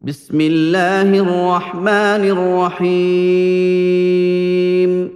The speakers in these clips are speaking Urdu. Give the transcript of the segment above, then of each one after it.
بسم اللہ الرحمن الرحیم۔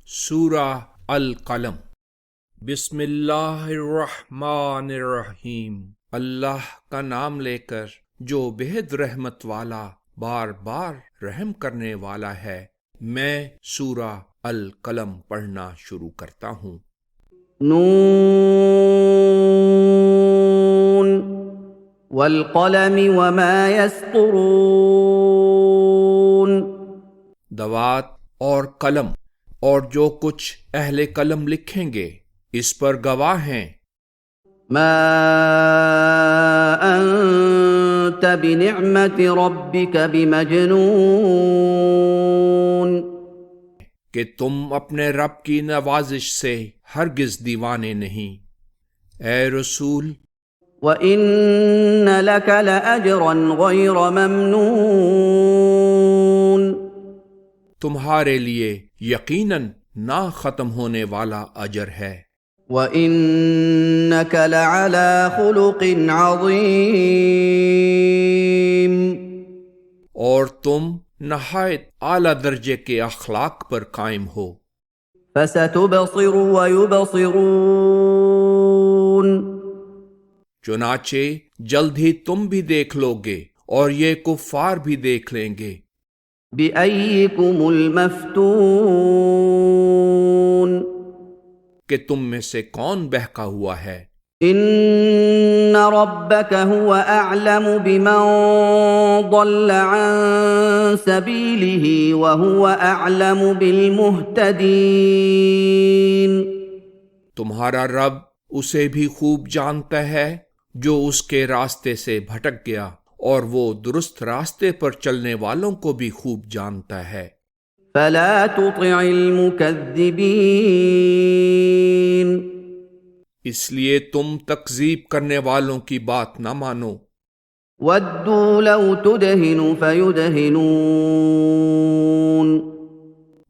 سورہ القلم۔ بسم اللہ الرحمن الرحیم، اللہ کا نام لے کر جو بہت رحمت والا بار بار رحم کرنے والا ہے۔ میں سورہ القلم پڑھنا شروع کرتا ہوں۔ نون والقلم وما يسطرون۔ دوات اور قلم اور جو کچھ اہل قلم لکھیں گے اس پر گواہ ہیں۔ ما انت بنعمت ربک بمجنون۔ کہ تم اپنے رب کی نوازش سے ہرگز دیوانے نہیں۔ اے رسول، وَإِنَّ لَكَ لَأَجْرًا غَيْرَ مَمْنُونٍ۔ تمہارے لیے یقیناً نہ ختم ہونے والا اجر ہے۔ وَإِنَّكَ لَعَلَىٰ خُلُقٍ عَظِيمٍ۔ اور تم نہایت اعلیٰ درجے کے اخلاق پر قائم ہو۔ فَسَتُبْصِرُ وَيُبْصِرُونَ۔ چنانچہ جلد ہی تم بھی دیکھ لو گے اور یہ کفار بھی دیکھ لیں گے۔ بِأَيِّكُمُ الْمَفْتُونُ۔ کہ تم میں سے کون بہکا ہوا ہے۔ إِنَّ رَبَّكَ هُوَ أَعْلَمُ بِمَنْ ضَلَّ عَنْ سَبِيلِهِ وَهُوَ أَعْلَمُ بِالْمُهْتَدِينَ۔ تمہارا رب اسے بھی خوب جانتا ہے جو اس کے راستے سے بھٹک گیا، اور وہ درست راستے پر چلنے والوں کو بھی خوب جانتا ہے۔ فَلَا تُطِعِ الْمُكَذِّبِينَ۔ اس لیے تم تکذیب کرنے والوں کی بات نہ مانو۔ وَدُّوا لَوْ تُدْهِنُ فَيُدْهِنُونَ۔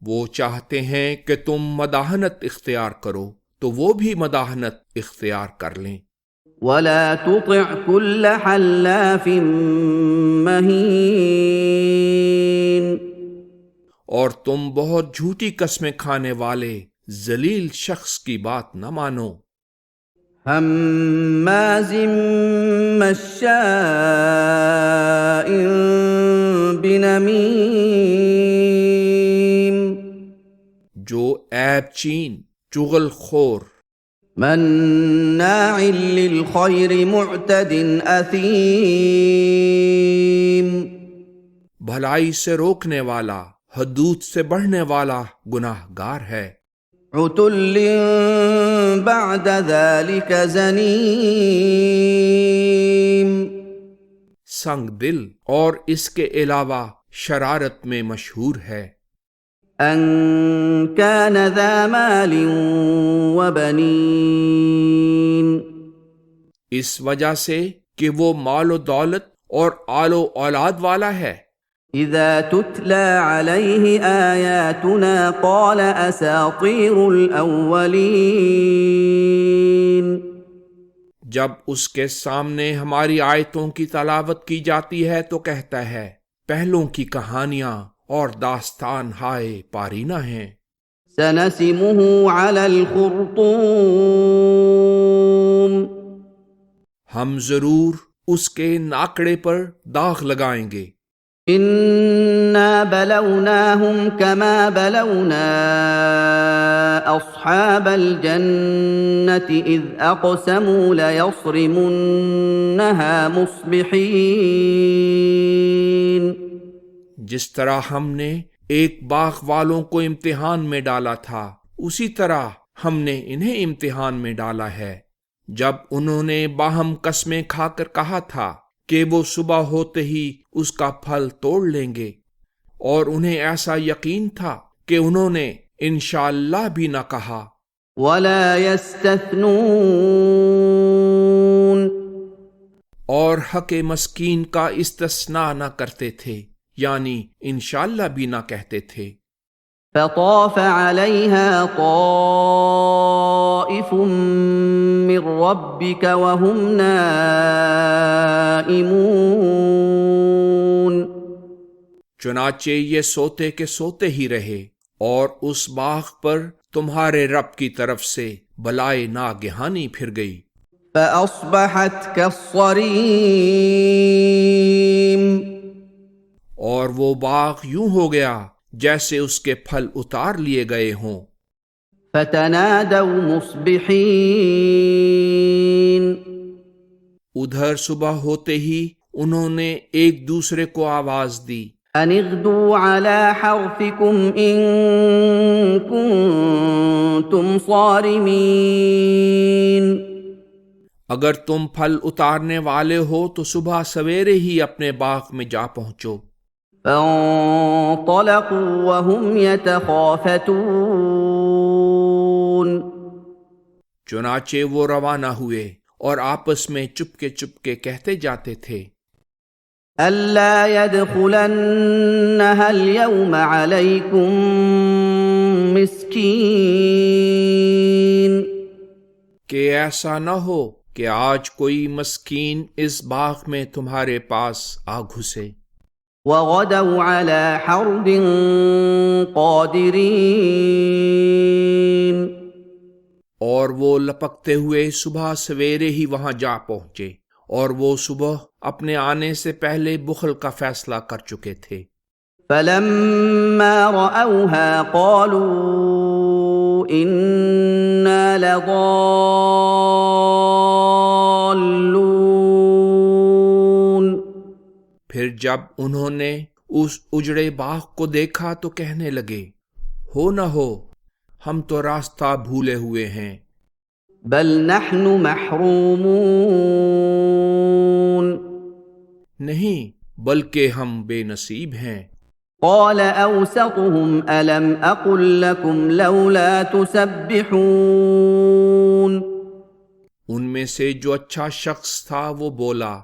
وہ چاہتے ہیں کہ تم مداحنت اختیار کرو تو وہ بھی مداحنت اختیار کر لیں۔ وَلَا تُطِعْ كُلَّ حَلَّافٍ مَّهِينٍ۔ اور تم بہت جھوٹی قسمیں کھانے والے ذلیل شخص کی بات نہ مانو۔ ہمازٍ مشاء بنمیم۔ جو عیب چین، چغل خور، مناع للخیر معتد اثیم۔ بھلائی سے روکنے والا، حدود سے بڑھنے والا گناہ گار ہے۔ عتل بعد ذلك زنیم۔ سنگ دل اور اس کے علاوہ شرارت میں مشہور ہے۔ ان كان ذا مال وبنین۔ اس وجہ سے کہ وہ مال و دولت اور آل و اولاد والا ہے۔ اذا تتلى عليه آیاتنا قال اساطیر الاولین۔ جب اس کے سامنے ہماری آیتوں کی تلاوت کی جاتی ہے تو کہتا ہے پہلوں کی کہانیاں اور داستان ہائے پارینہ ہیں۔ سنسمه على الخرطوم۔ ہم ضرور اس کے ناکڑے پر داغ لگائیں گے۔ انا بلوناهم كما بلونا اصحاب الجنة اذ اقسموا ليصرمنها مصبحين۔ جس طرح ہم نے ایک باغ والوں کو امتحان میں ڈالا تھا، اسی طرح ہم نے انہیں امتحان میں ڈالا ہے جب انہوں نے باہم قسمیں کھا کر کہا تھا کہ وہ صبح ہوتے ہی اس کا پھل توڑ لیں گے، اور انہیں ایسا یقین تھا کہ انہوں نے انشاءاللہ بھی نہ کہا۔ ولا يستثنون۔ اور حق مسکین کا استثناء نہ کرتے تھے، یعنی انشاءاللہ بھی نہ کہتے تھے۔ فطاف عليها طائف من ربك وهم نائمون۔ چنانچہ یہ سوتے کے سوتے ہی رہے، اور اس باغ پر تمہارے رب کی طرف سے بلائے ناگہانی پھر گئی، فأصبحت كالصريم اور وہ باغ یوں ہو گیا جیسے اس کے پھل اتار لیے گئے ہوں۔ فتنادوا مصبحين ادھر صبح ہوتے ہی انہوں نے ایک دوسرے کو آواز دی، أن اغدوا على حرثكم إن كنتم صارمين اگر تم پھل اتارنے والے ہو تو صبح سویرے ہی اپنے باغ میں جا پہنچو۔ فانطلقوا وهم يتخافتون چنانچہ وہ روانہ ہوئے اور آپس میں چپکے کہتے جاتے تھے، ألا يدخلنها اليوم عليكم مسكين کہ ایسا نہ ہو کہ آج کوئی مسکین اس باغ میں تمہارے پاس آ گھسے۔ وغدوا على حرد قادرين اور وہ لپکتے ہوئے صبح سویرے ہی وہاں جا پہنچے، اور وہ صبح اپنے آنے سے پہلے بخل کا فیصلہ کر چکے تھے۔ فلما رأوها قالوا إنا لضالون پھر جب انہوں نے اس اجڑے باغ کو دیکھا تو کہنے لگے، ہو نہ ہو ہم تو راستہ بھولے ہوئے ہیں، بل نحن محرومون نہیں بلکہ ہم بے نصیب ہیں۔ قال أوسطهم ألم أقل لكم لولا تسبحون ان میں سے جو اچھا شخص تھا وہ بولا،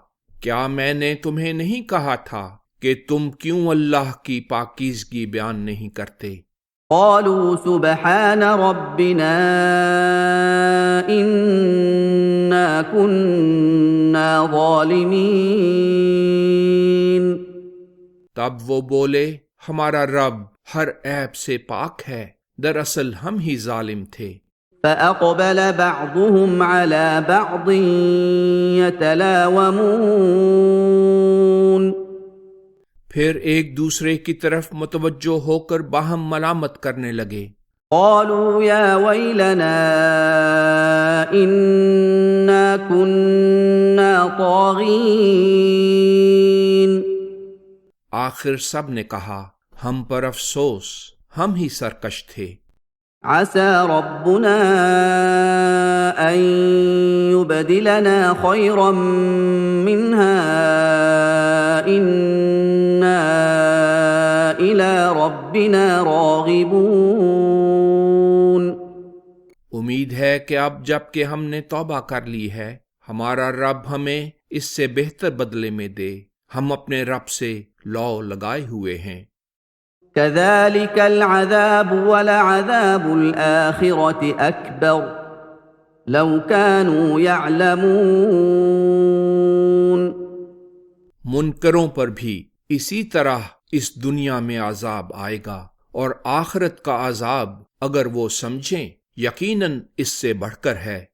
کیا میں نے تمہیں نہیں کہا تھا کہ تم کیوں اللہ کی پاکیزگی بیان نہیں کرتے؟ قالوا سبحان ربنا إنا كنا ظالمين تب وہ بولے، ہمارا رب ہر عیب سے پاک ہے، دراصل ہم ہی ظالم تھے۔ فأقبل بعضهم على بعض يتلاومون پھر ایک دوسرے کی طرف متوجہ ہو کر باہم ملامت کرنے لگے، قالوا يا ويلنا إنا كنا طاغين آخر سب نے کہا، ہم پر افسوس، ہم ہی سرکش تھے۔ عسى ربنا أن يبدلنا خيرا منها إنا إلى ربنا راغبون امید ہے کہ اب جب کہ ہم نے توبہ کر لی ہے، ہمارا رب ہمیں اس سے بہتر بدلے میں دے، ہم اپنے رب سے لو لگائے ہوئے ہیں۔ كذلك العذاب ولعذاب الآخرة أكبر لو كانوا يعلمون منکروں پر بھی اسی طرح اس دنیا میں عذاب آئے گا، اور آخرت کا عذاب اگر وہ سمجھیں یقیناً اس سے بڑھ کر ہے۔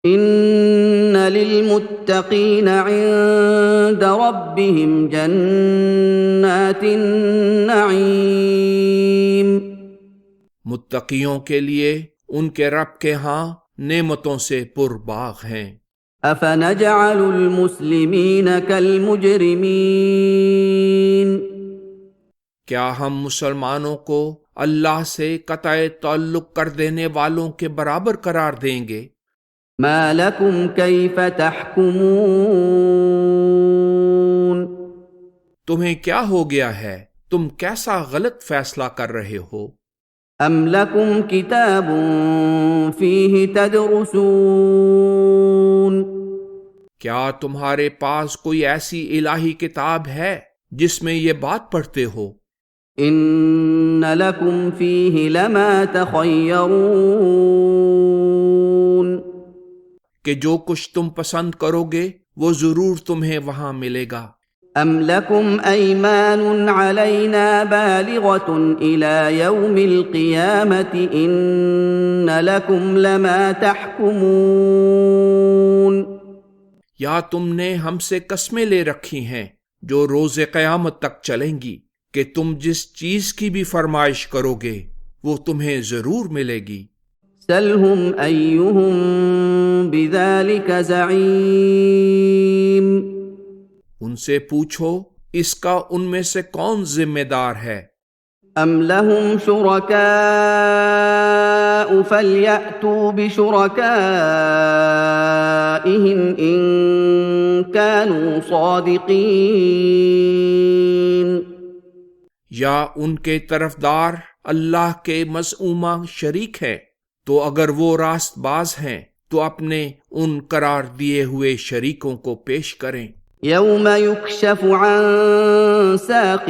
إن للمتقين عند ربهم جنات النعيم متقیوں کے لیے ان کے رب کے ہاں نعمتوں سے پر باغ ہیں۔ أفنجعل المسلمين كالمجرمين کیا ہم مسلمانوں کو اللہ سے قطع تعلق کر دینے والوں کے برابر قرار دیں گے؟ ما لكم كيف تحكمون تمہیں کیا ہو گیا ہے؟ تم کیسا غلط فیصلہ کر رہے ہو؟ أم لكم كتاب فيه تدرسون کیا تمہارے پاس کوئی ایسی الہی کتاب ہے جس میں یہ بات پڑھتے ہو؟ إن لكم فيه لما تخيرون کہ جو کچھ تم پسند کرو گے وہ ضرور تمہیں وہاں ملے گا۔ أَمْ لَكُمْ أَيْمَانٌ عَلَيْنَا بَالِغَةٌ إِلَى يَوْمِ الْقِيَامَةِ إِنَّ لَكُمْ لَمَا تَحْكُمُونَ یا تم نے ہم سے قسمیں لے رکھی ہیں جو روز قیامت تک چلیں گی کہ تم جس چیز کی بھی فرمائش کرو گے وہ تمہیں ضرور ملے گی۔ سَلْهُمْ أَيُّهُمْ بِذَلِكَ زَعِيمٌ ان سے پوچھو اس کا ان میں سے کون ذمہ دار ہے۔ أَمْ لَهُمْ شُرَكَاءُ فَلْيَأْتُوا بِشُرَكَائِهِمْ إِن كَانُوا صَادِقِينَ یا ان کے طرفدار اللہ کے مزعومہ شریک ہیں تو اگر وہ راست باز ہیں تو اپنے ان قرار دیے ہوئے شریکوں کو پیش کریں۔ يَوْمَ يُكْشَفُ عَن سَاقٍ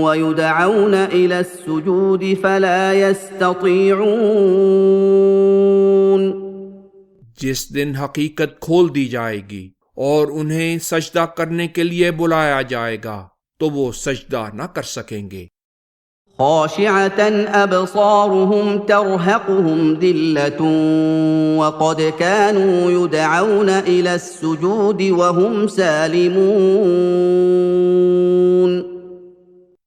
وَيُدْعَوْنَ إِلَى السُّجُودِ فَلَا يَسْتَطِيعُونَ جس دن حقیقت کھول دی جائے گی اور انہیں سجدہ کرنے کے لیے بلایا جائے گا تو وہ سجدہ نہ کر سکیں گے۔ خاشعة أبصارهم ترهقهم ذلة وقد كانوا يدعون إلى السجود وهم سالمون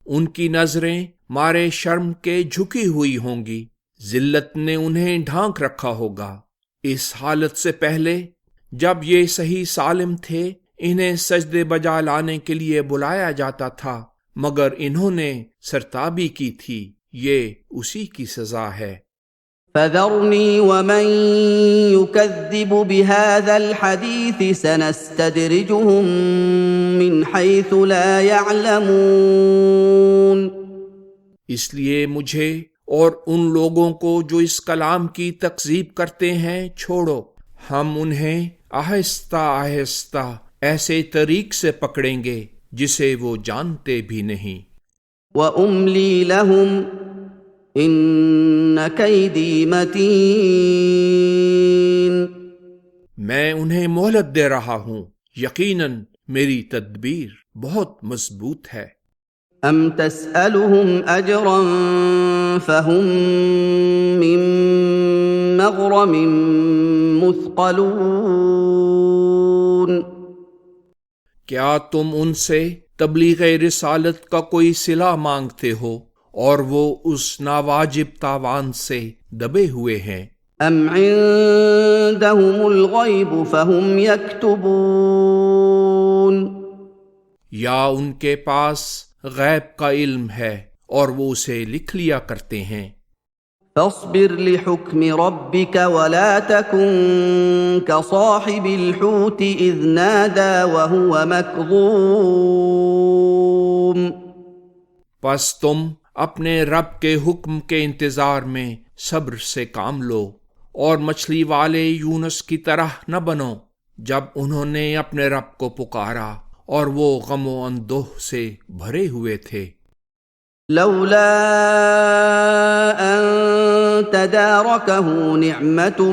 ان کی نظریں مارے شرم کے جھکی ہوئی ہوں گی، ذلت نے انہیں ڈھانک رکھا ہوگا۔ اس حالت سے پہلے جب یہ صحیح سالم تھے انہیں سجدے بجا لانے کے لیے بلایا جاتا تھا مگر انہوں نے سرتابی کی تھی، یہ اسی کی سزا ہے۔ فَذَرْنِي وَمَن يُكَذِّبُ بِهَذَا الْحَدِيثِ سَنَسْتَدْرِجُهُم مِّنْ حَيْثُ لَا يَعْلَمُونَ اس لیے مجھے اور ان لوگوں کو جو اس کلام کی تکذیب کرتے ہیں چھوڑو، ہم انہیں آہستہ آہستہ ایسے طریق سے پکڑیں گے جسے وہ جانتے بھی نہیں۔ وَأُمْلِي لَهُمْ إِنَّ كَيْدِي مَتِينٌ میں انہیں مہلت دے رہا ہوں، یقیناً میری تدبیر بہت مضبوط ہے۔ أَمْ تَسْأَلُهُمْ أَجْرًا فَهُمْ مِنْ مَغْرَمٍ مُثْقَلُونَ کیا تم ان سے تبلیغ رسالت کا کوئی صلہ مانگتے ہو اور وہ اس ناواجب تاوان سے دبے ہوئے ہیں؟ أَمْ عِندَهُمُ الْغَيْبُ فَهُمْ يَكْتُبُونَ یا ان کے پاس غیب کا علم ہے اور وہ اسے لکھ لیا کرتے ہیں۔ فاصبر لحكم ربك ولا تكن كصاحب الحوت إذ نادى وهو مكظوم پس تم اپنے رب کے حکم کے انتظار میں صبر سے کام لو اور مچھلی والے یونس کی طرح نہ بنو جب انہوں نے اپنے رب کو پکارا اور وہ غم و اندوہ سے بھرے ہوئے تھے۔ لولا أن تداركه نعمة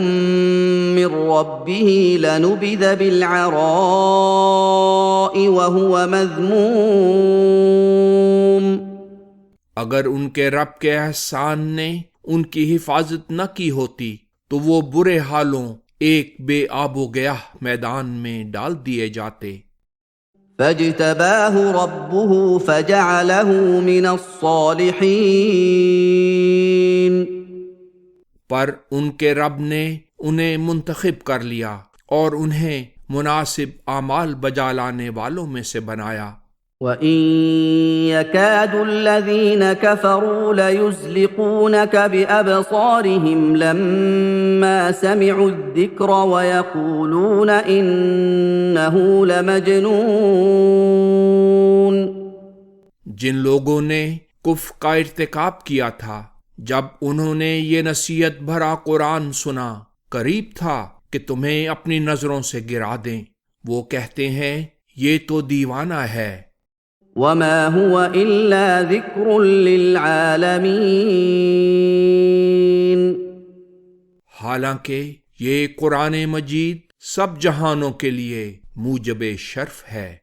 من ربه لنبذ بالعراء وهو مذموم اگر ان کے رب کے احسان نے ان کی حفاظت نہ کی ہوتی تو وہ برے حالوں ایک بے آب و گیاہ میدان میں ڈال دیے جاتے۔ فاجتباه ربه فجعله من الصالحين پر ان کے رب نے انہیں منتخب کر لیا اور انہیں مناسب اعمال بجا لانے والوں میں سے بنایا۔ وَإِن يَكَادُ الَّذِينَ كَفَرُوا لَيُزْلِقُونَكَ بِأَبْصَارِهِمْ لَمَّا سَمِعُوا الذِّكْرَ وَيَقُولُونَ إِنَّهُ لَمَجْنُونٌ جن لوگوں نے کفر کا ارتکاب کیا تھا جب انہوں نے یہ نصیحت بھرا قرآن سنا قریب تھا کہ تمہیں اپنی نظروں سے گرا دیں، وہ کہتے ہیں یہ تو دیوانہ ہے۔ وَمَا هُوَ إِلَّا ذِكْرٌ لِّلْعَالَمِينَ حالانکہ یہ قرآن مجید سب جہانوں کے لیے موجب شرف ہے۔